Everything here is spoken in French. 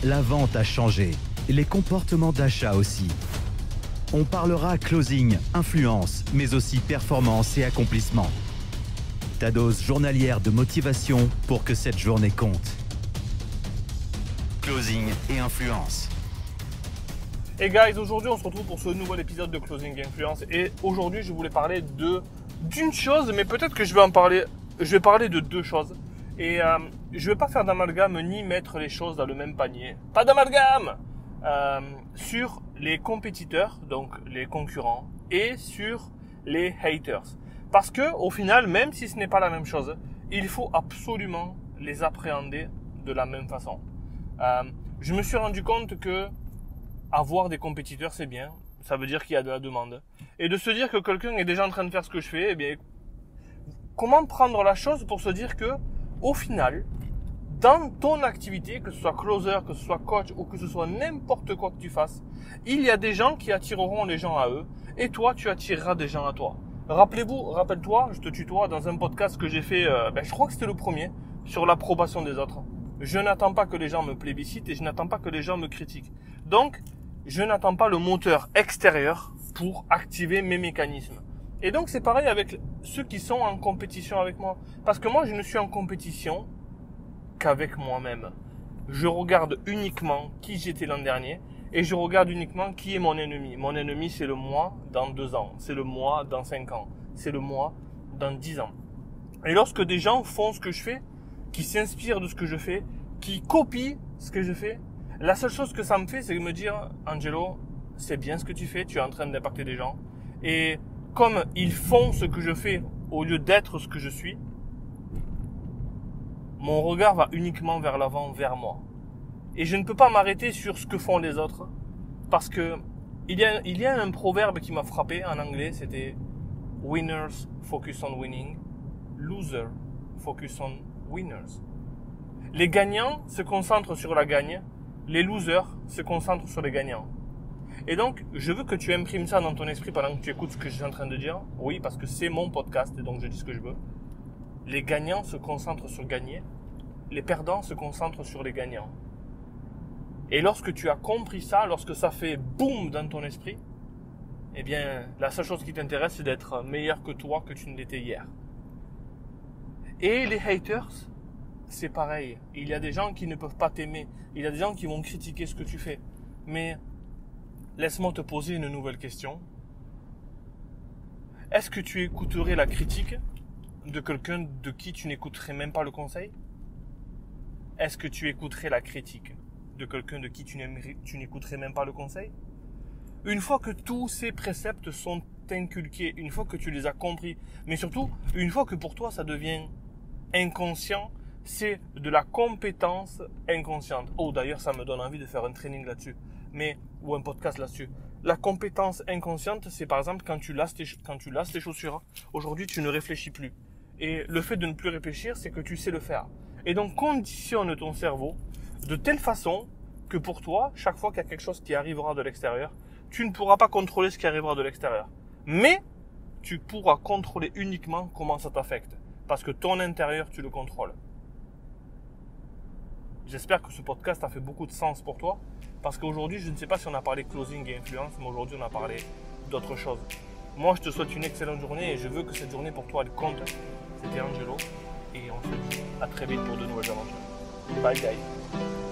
la vente a changé, les comportements d'achat aussi. On parlera closing, influence, mais aussi performance et accomplissement. Ta dose journalière de motivation pour que cette journée compte. Closing et influence. Hey guys, aujourd'hui on se retrouve pour ce nouvel épisode de Closing et Influence. Et aujourd'hui je voulais parler d'une chose, mais peut-être que je vais parler de deux choses. Et je vais pas faire d'amalgame ni mettre les choses dans le même panier. Pas d'amalgame sur les compétiteurs, donc les concurrents, et sur les haters. Parce que au final, même si ce n'est pas la même chose, il faut absolument les appréhender de la même façon. Je me suis rendu compte que avoir des compétiteurs, c'est bien. Ça veut dire qu'il y a de la demande. Et de se dire que quelqu'un est déjà en train de faire ce que je fais, eh bien, comment prendre la chose pour se dire que, au final, dans ton activité, que ce soit closer, que ce soit coach ou que ce soit n'importe quoi que tu fasses, il y a des gens qui attireront les gens à eux et toi, tu attireras des gens à toi. Rappelle-toi, je te tutoie dans un podcast que j'ai fait, je crois que c'était le premier, sur l'approbation des autres. Je n'attends pas que les gens me plébiscitent et je n'attends pas que les gens me critiquent. Donc, je n'attends pas le moteur extérieur pour activer mes mécanismes. Et donc, c'est pareil avec ceux qui sont en compétition avec moi. Parce que moi, je ne suis en compétition qu'avec moi-même. Je regarde uniquement qui j'étais l'an dernier et je regarde uniquement qui est mon ennemi. Mon ennemi, c'est le moi dans 2 ans, c'est le moi dans 5 ans, c'est le moi dans 10 ans. Et lorsque des gens font ce que je fais, qui s'inspirent de ce que je fais, qui copient ce que je fais, la seule chose que ça me fait, c'est de me dire, Angelo, c'est bien ce que tu fais, tu es en train d'impacter des gens. Et comme ils font ce que je fais au lieu d'être ce que je suis, mon regard va uniquement vers l'avant, vers moi. Et je ne peux pas m'arrêter sur ce que font les autres, parce que il y a un proverbe qui m'a frappé en anglais, c'était Winners focus on winning, losers focus on winners. Les gagnants se concentrent sur la gagne, les losers se concentrent sur les gagnants. Et donc, je veux que tu imprimes ça dans ton esprit pendant que tu écoutes ce que je suis en train de dire. Oui, parce que c'est mon podcast et donc je dis ce que je veux. Les gagnants se concentrent sur gagner, les perdants se concentrent sur les gagnants. Et lorsque tu as compris ça, lorsque ça fait boum dans ton esprit, eh bien, la seule chose qui t'intéresse, c'est d'être meilleur que toi, que tu ne l'étais hier. Et les haters, c'est pareil. Il y a des gens qui ne peuvent pas t'aimer. Il y a des gens qui vont critiquer ce que tu fais. Mais laisse-moi te poser une nouvelle question. Est-ce que tu écouterais la critique de quelqu'un de qui tu n'écouterais même pas le conseil? Est-ce que tu écouterais la critique de quelqu'un de qui tu n'écouterais même pas le conseil? Une fois que tous ces préceptes sont inculqués, une fois que tu les as compris, mais surtout, une fois que pour toi ça devient inconscient, c'est de la compétence inconsciente. Oh, d'ailleurs, ça me donne envie de faire un training là-dessus, ou un podcast là-dessus. La compétence inconsciente, c'est par exemple quand tu lasses tes chaussures. Aujourd'hui, tu ne réfléchis plus. Et le fait de ne plus réfléchir, c'est que tu sais le faire. Et donc, conditionne ton cerveau de telle façon que pour toi, chaque fois qu'il y a quelque chose qui arrivera de l'extérieur, tu ne pourras pas contrôler ce qui arrivera de l'extérieur. Mais tu pourras contrôler uniquement comment ça t'affecte. Parce que ton intérieur, tu le contrôles. J'espère que ce podcast a fait beaucoup de sens pour toi. Parce qu'aujourd'hui, je ne sais pas si on a parlé closing et influence, mais aujourd'hui, on a parlé d'autre chose. Moi, je te souhaite une excellente journée et je veux que cette journée pour toi, elle compte. C'était Angelo et on se dit à très vite pour de nouvelles aventures. Bye guys.